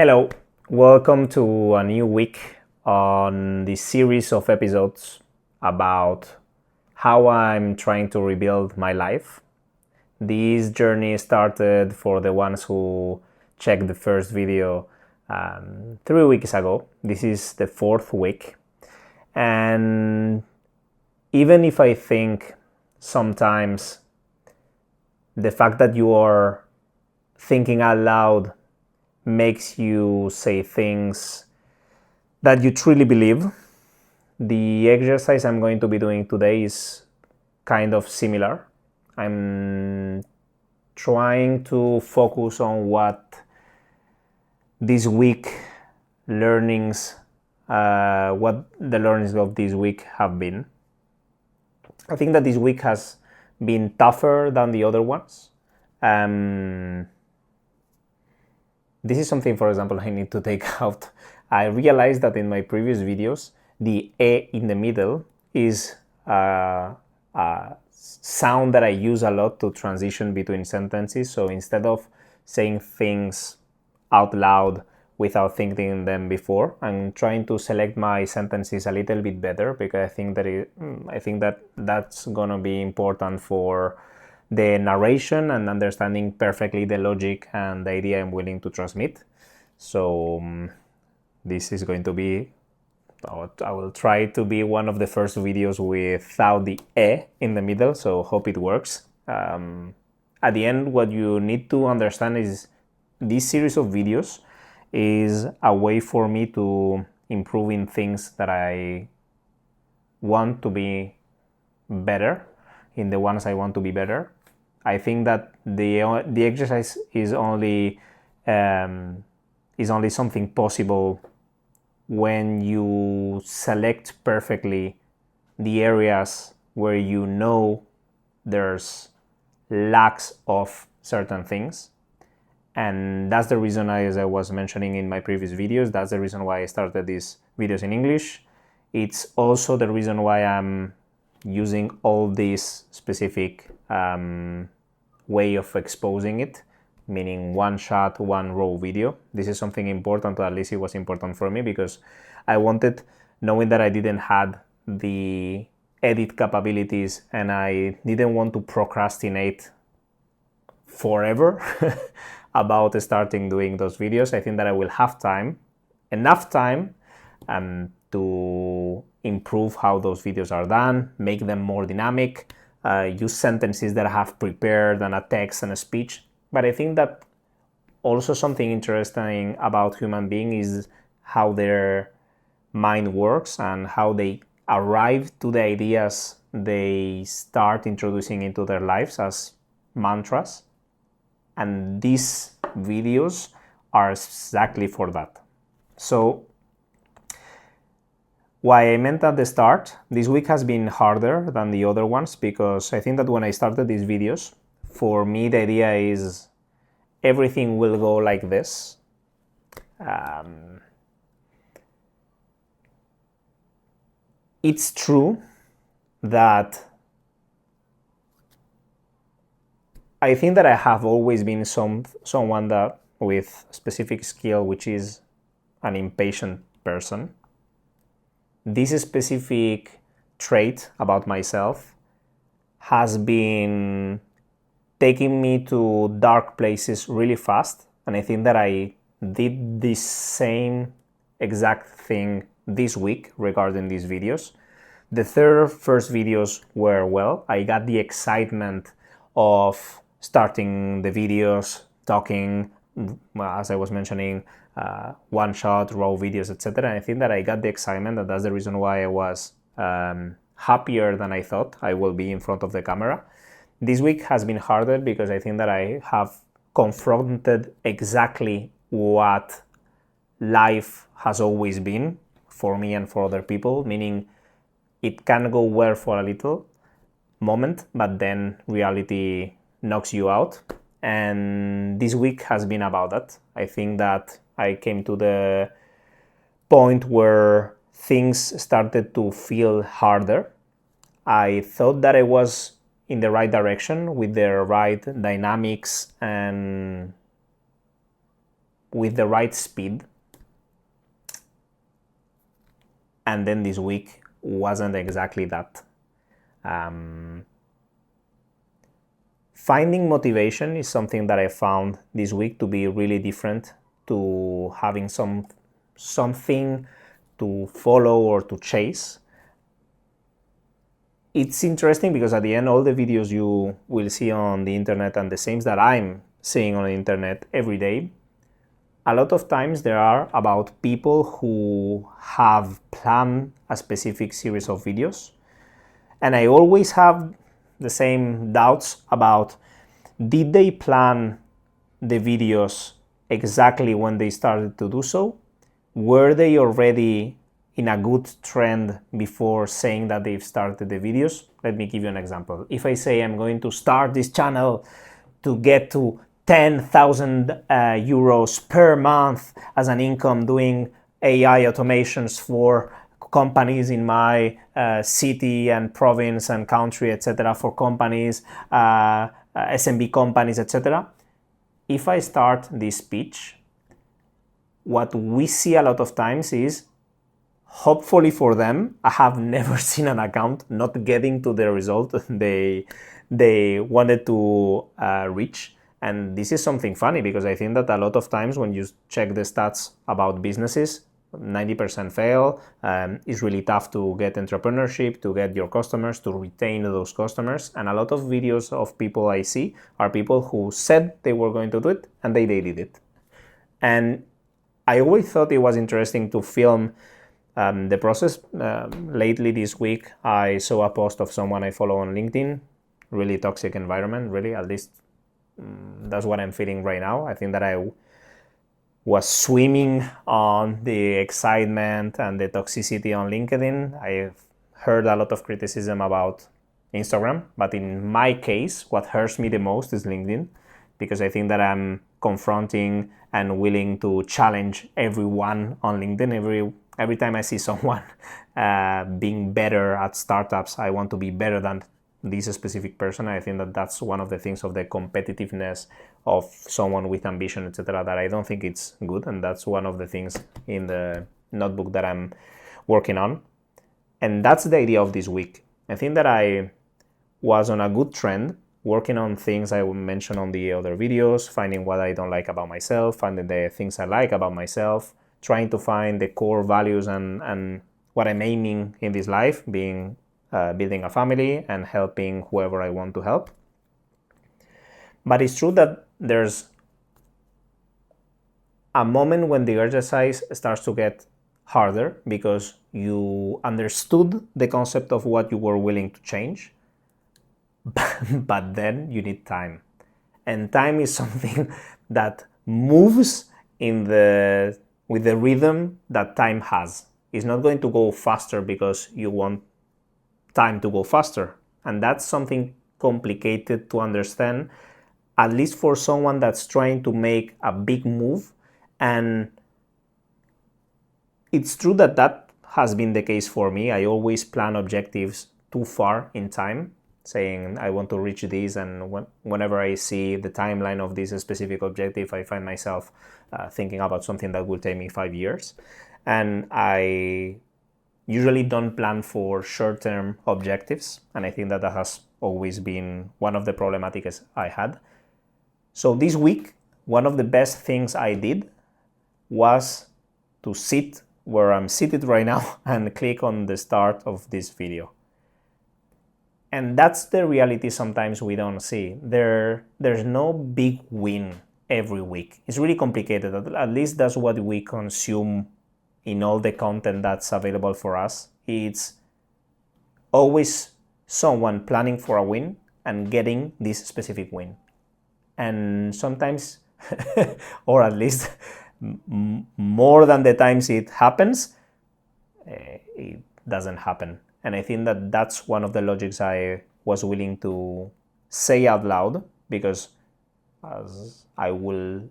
Hello, welcome to a new week on this series of episodes about how I'm trying to rebuild my life. This journey started for the ones who checked the first video 3 weeks ago. This is the fourth week, and even if I think sometimes the fact that you are thinking out loud makes you say things that you truly believe, the exercise I'm going to be doing today is kind of similar. I'm trying to focus on what this week learnings, what the learnings of this week have been. I think that this week has been tougher than the other ones. This is something, for example, I need to take out. I realized that in my previous videos, the E in the middle is a sound that I use a lot to transition between sentences. So instead of saying things out loud without thinking them before, I'm trying to select my sentences a little bit better, because I think that that's gonna be important for the narration and understanding perfectly the logic and the idea I'm willing to transmit. So this is going to be, I will try to be one of the first videos without the E in the middle, so hope it works. At the end, what you need to understand is this series of videos is a way for me to improve in things that I want to be better, in the ones I want to be better. I think that the exercise is only something possible when you select perfectly the areas where you know there's lacks of certain things. And that's the reason, as I was mentioning in my previous videos, that's the reason why I started these videos in English. It's also the reason why I'm using all this specific way of exposing it, meaning one shot, one raw video. This is something important, or at least it was important for me, because I wanted, knowing that I didn't have the edit capabilities and I didn't want to procrastinate forever about starting doing those videos. I think that I will have enough time to improve how those videos are done, make them more dynamic, use sentences that I have prepared and a text and a speech. But I think that also something interesting about human beings is how their mind works and how they arrive to the ideas they start introducing into their lives as mantras. And these videos are exactly for that. So why I meant at the start, this week has been harder than the other ones, because I think that when I started these videos, for me the idea is everything will go like this. It's true that I think that I have always been someone that with specific skill, which is an impatient person. This specific trait about myself has been taking me to dark places really fast, and I think that I did this same exact thing this week regarding these videos. The first videos were, well, I got the excitement of starting the videos, talking, as I was mentioning, one shot, raw videos, etc. And I think that I got the excitement, and that's the reason why I was happier than I thought I will be in front of the camera. This week has been harder because I think that I have confronted exactly what life has always been for me and for other people, meaning it can go well for a little moment, but then reality knocks you out. And this week has been about that. I think that I came to the point where things started to feel harder. I thought that I was in the right direction with the right dynamics and with the right speed. And then this week wasn't exactly that. Finding motivation is something that I found this week to be really different to having something to follow or to chase. It's interesting because at the end, all the videos you will see on the internet and the same that I'm seeing on the internet every day, a lot of times they are about people who have planned a specific series of videos. And I always have the same doubts about, did they plan the videos exactly when they started to do so? Were they already in a good trend before saying that they've started the videos? Let me give you an example. If I say I'm going to start this channel to get to 10,000 euros per month as an income doing AI automations for companies in my city and province and country, etc., for companies, SMB companies, etc. If I start this speech, what we see a lot of times is, hopefully for them, I have never seen an account not getting to the result they wanted to reach. And this is something funny because I think that a lot of times when you check the stats about businesses, 90% fail. It's really tough to get entrepreneurship, to get your customers, to retain those customers. And a lot of videos of people I see are people who said they were going to do it and they did it. And I always thought it was interesting to film the process. Lately this week, I saw a post of someone I follow on LinkedIn, really toxic environment, really, at least that's what I'm feeling right now. I think that I was swimming on the excitement and the toxicity on LinkedIn. I've heard a lot of criticism about Instagram, but in my case, what hurts me the most is LinkedIn, because I think that I'm confronting and willing to challenge everyone on LinkedIn. Every time I see someone being better at startups, I want to be better than this specific person. I think that that's one of the things of the competitiveness of someone with ambition, etc., that I don't think it's good. And that's one of the things in the notebook that I'm working on. And that's the idea of this week. I think that I was on a good trend, working on things I mentioned on the other videos, finding what I don't like about myself, finding the things I like about myself, trying to find the core values and what I'm aiming in this life, being building a family and helping whoever I want to help. But it's true that there's a moment when the exercise starts to get harder because you understood the concept of what you were willing to change, but then you need time. And time is something that moves with the rhythm that time has. It's not going to go faster because you want time to go faster. And that's something complicated to understand, at least for someone that's trying to make a big move. And it's true that that has been the case for me. I always plan objectives too far in time, saying I want to reach this, and whenever I see the timeline of this specific objective, I find myself thinking about something that will take me 5 years. And I usually don't plan for short-term objectives, and I think that that has always been one of the problematics I had. So this week, one of the best things I did was to sit where I'm seated right now and click on the start of this video. And that's the reality sometimes we don't see. There's no big win every week. It's really complicated. At least that's what we consume in all the content that's available for us. It's always someone planning for a win and getting this specific win. And sometimes, or at least more than the times it happens, it doesn't happen. And I think that that's one of the logics I was willing to say out loud, because as I will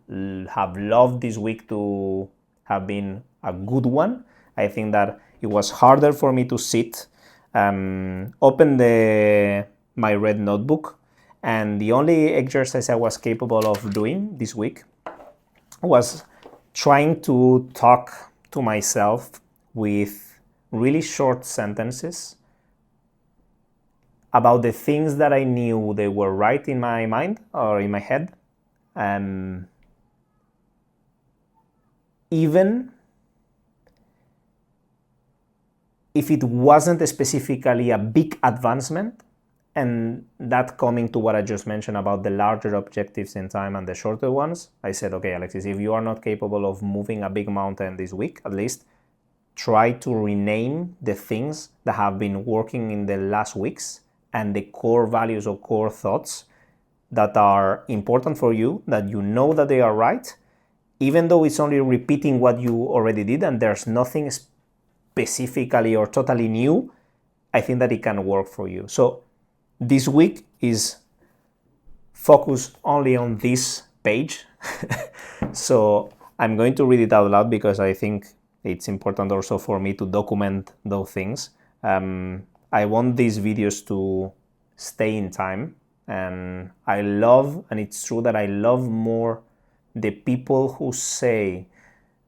have loved this week to have been a good one, I think that it was harder for me to sit, open my red notebook, and the only exercise I was capable of doing this week was trying to talk to myself with really short sentences about the things that I knew they were right in my mind or in my head. Even if it wasn't specifically a big advancement, and that coming to what I just mentioned about the larger objectives in time and the shorter ones, I said, okay, Alexis, if you are not capable of moving a big mountain this week, at least try to rename the things that have been working in the last weeks and the core values or core thoughts that are important for you, that you know that they are right, even though it's only repeating what you already did and there's nothing specifically or totally new, I think that it can work for you. So this week is focused only on this page. So I'm going to read it out loud because I think it's important also for me to document those things. I want these videos to stay in time, and I love, and it's true that I love more the people who say,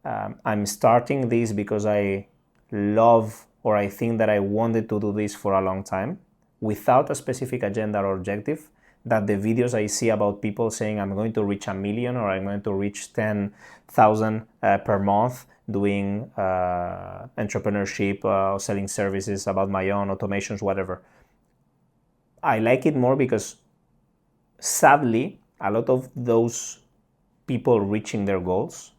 I'm starting this because I love or I think that I wanted to do this for a long time, without a specific agenda or objective, that the videos I see about people saying I'm going to reach 1 million or I'm going to reach 10,000 per month doing entrepreneurship, selling services about my own automations, whatever. I like it more because sadly, a lot of those people reaching their goals,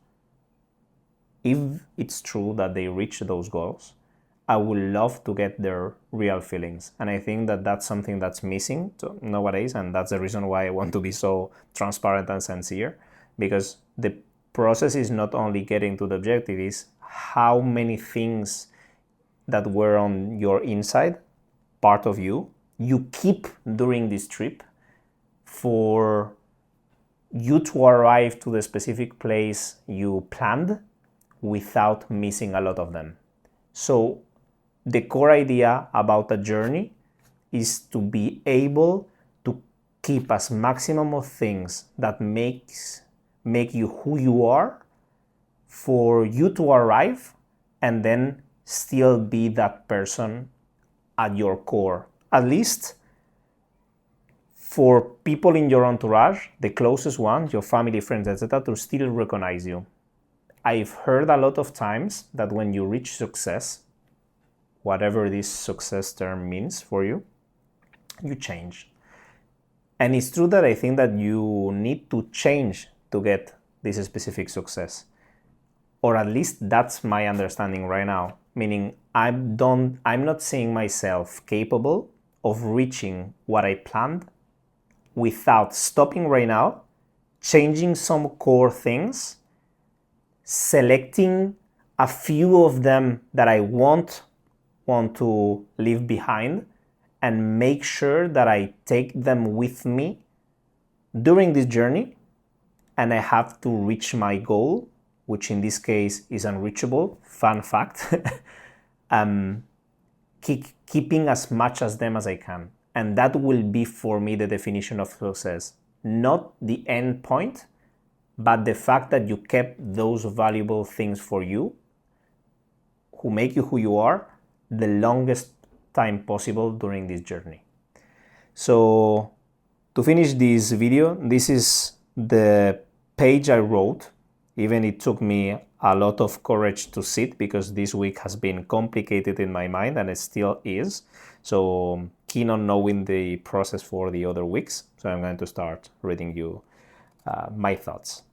if it's true that they reach those goals, I would love to get their real feelings. And I think that that's something that's missing nowadays, and that's the reason why I want to be so transparent and sincere, because the process is not only getting to the objective, is how many things that were on your inside, part of you keep during this trip for you to arrive to the specific place you planned without missing a lot of them. So the core idea about a journey is to be able to keep as maximum of things that make you who you are, for you to arrive and then still be that person at your core. At least for people in your entourage, the closest ones, your family, friends, etc., to still recognize you. I've heard a lot of times that when you reach success, whatever this success term means for you, you change. And it's true that I think that you need to change to get this specific success. Or at least that's my understanding right now. Meaning I'm not seeing myself capable of reaching what I planned without stopping right now, changing some core things, selecting a few of them that I want to leave behind, and make sure that I take them with me during this journey, and I have to reach my goal, which in this case is unreachable, fun fact, keeping as much as them as I can. And that will be for me the definition of success. Not the end point, but the fact that you kept those valuable things for you, who make you who you are, the longest time possible during this journey. So to finish this video, this is the page I wrote. Even it took me a lot of courage to sit, because this week has been complicated in my mind, and it still is. So keen on knowing the process for the other weeks. So I'm going to start reading you my thoughts.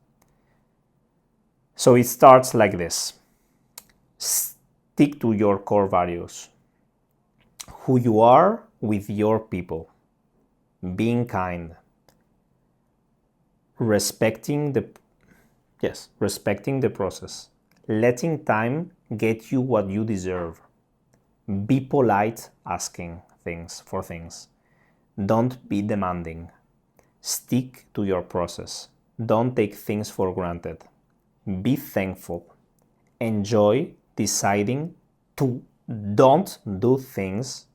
So it starts like this. Stick to your core values. Who you are with your people. Being kind. Respecting the process. Letting time get you what you deserve. Be polite asking for things. Don't be demanding. Stick to your process. Don't take things for granted. Be thankful. Enjoy deciding to don't do things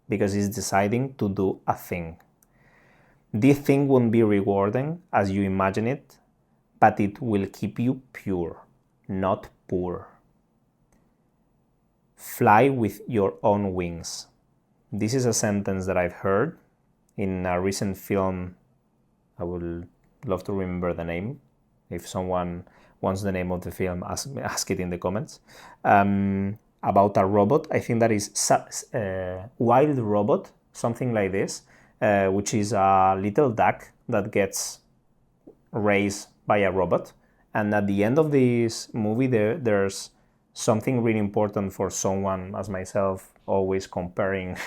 because it's deciding to do a thing. This thing won't be rewarding as you imagine it, but it will keep you pure. not poor. Fly with your own wings. This is a sentence that I've heard in a recent film. I would love to remember the name. If someone wants the name of the film, ask it in the comments. About a robot. I think that is Wild Robot, something like this, which is a little duck that gets raised by a robot. And at the end of this movie, there's something really important for someone as myself, always comparing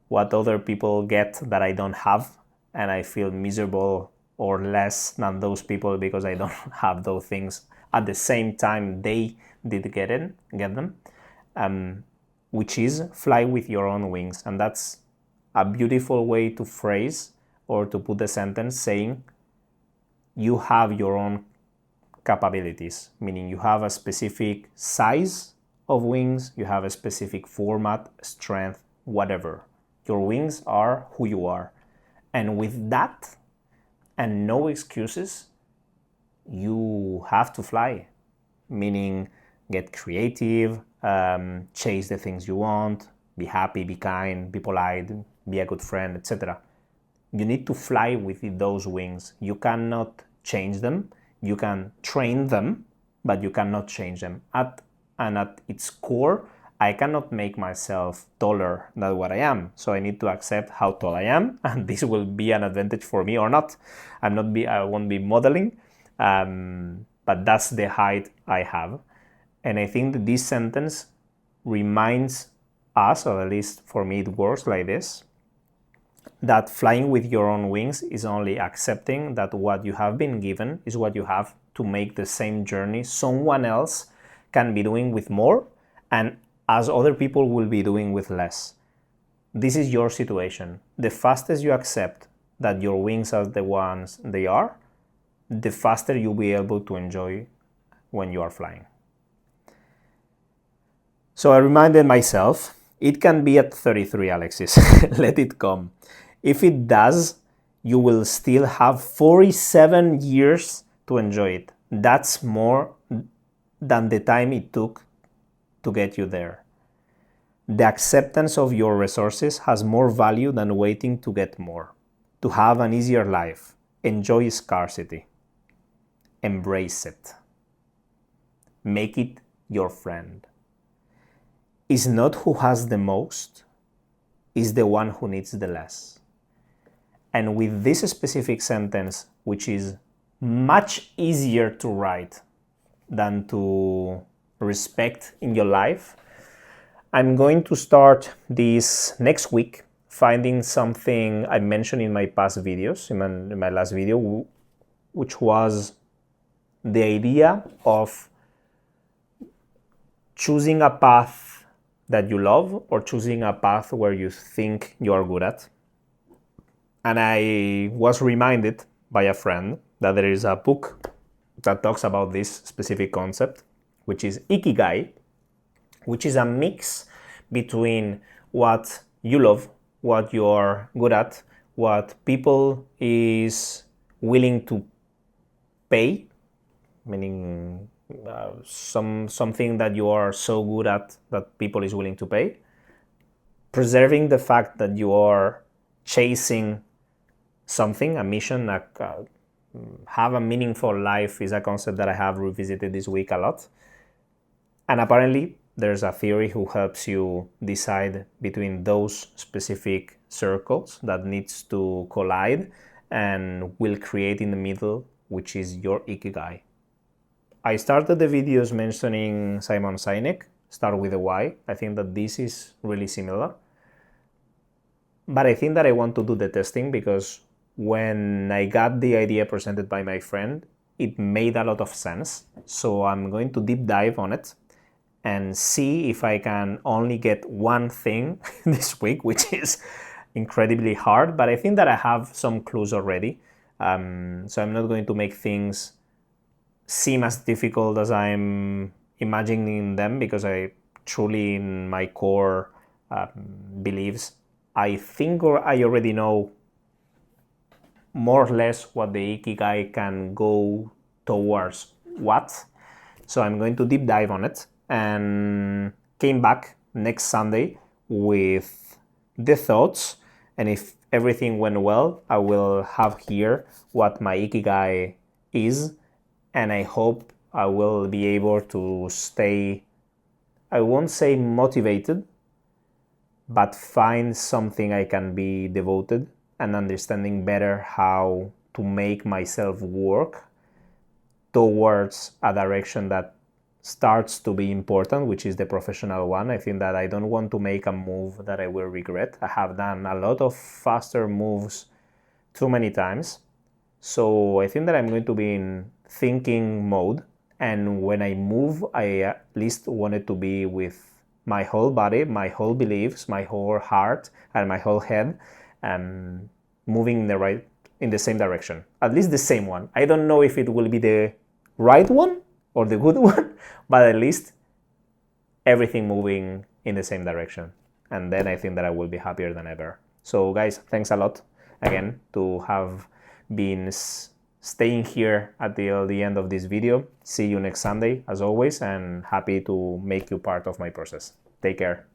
what other people get that I don't have, and I feel miserable or less than those people because I don't have those things at the same time they did get them, which is fly with your own wings. And that's a beautiful way to phrase or to put the sentence, saying you have your own capabilities, meaning you have a specific size of wings, you have a specific format, strength, whatever. Your wings are who you are. And with that, and no excuses, you have to fly, meaning get creative, chase the things you want, be happy, be kind, be polite, be a good friend, etc. You need to fly with those wings. You cannot change them. You can train them, but you cannot change them. At its core, I cannot make myself taller than what I am. So I need to accept how tall I am, and this will be an advantage for me or not. I won't be modeling, but that's the height I have. And I think that this sentence reminds us, or at least for me it works like this, that flying with your own wings is only accepting that what you have been given is what you have to make the same journey someone else can be doing with more, and as other people will be doing with less. This is your situation. The fastest you accept that your wings are the ones they are, the faster you'll be able to enjoy when you are flying. So I reminded myself, it can be at 33, Alexis. Let it come. If it does, you will still have 47 years to enjoy it. That's more than the time it took to get you there. The acceptance of your resources has more value than waiting to get more. To have an easier life, enjoy scarcity. Embrace it. Make it your friend. It's not who has the most, it's the one who needs the less. And with this specific sentence, which is much easier to write than to respect in your life, I'm going to start this next week finding something I mentioned in my past videos, in my last video, which was the idea of choosing a path that you love or choosing a path where you think you are good at. And I was reminded by a friend that there is a book that talks about this specific concept, which is Ikigai, which is a mix between what you love, what you're good at, what people is willing to pay, meaning something that you are so good at that people is willing to pay, preserving the fact that you are chasing something, a mission, have a meaningful life is a concept that I have revisited this week a lot. And apparently there's a theory who helps you decide between those specific circles that needs to collide and will create in the middle, which is your Ikigai. I started the videos mentioning Simon Sinek, start with a why. I think that this is really similar. But I think that I want to do the testing because when I got the idea presented by my friend, it made a lot of sense. So I'm going to deep dive on it and see if I can only get one thing this week, which is incredibly hard. But I think that I have some clues already. So I'm not going to make things seem as difficult as I'm imagining them, because I truly, in my core beliefs, I think or I already know more or less what the Ikigai can go towards what. So I'm going to deep dive on it, and came back next Sunday with the thoughts. And if everything went well, I will have here what my Ikigai is. And I hope I will be able to stay, I won't say motivated, but find something I can be devoted and understanding better how to make myself work towards a direction that starts to be important, which is the professional one. I think that I don't want to make a move that I will regret. I have done a lot of faster moves too many times. So I think that I'm going to be in thinking mode. And when I move, I at least want it to be with my whole body, my whole beliefs, my whole heart, and my whole head, moving in the same direction. At least the same one. I don't know if it will be the right one or the good one, but at least everything moving in the same direction. And then I think that I will be happier than ever. So guys, thanks a lot again to have been staying here until the end of this video. See you next Sunday as always, and happy to make you part of my process. Take care.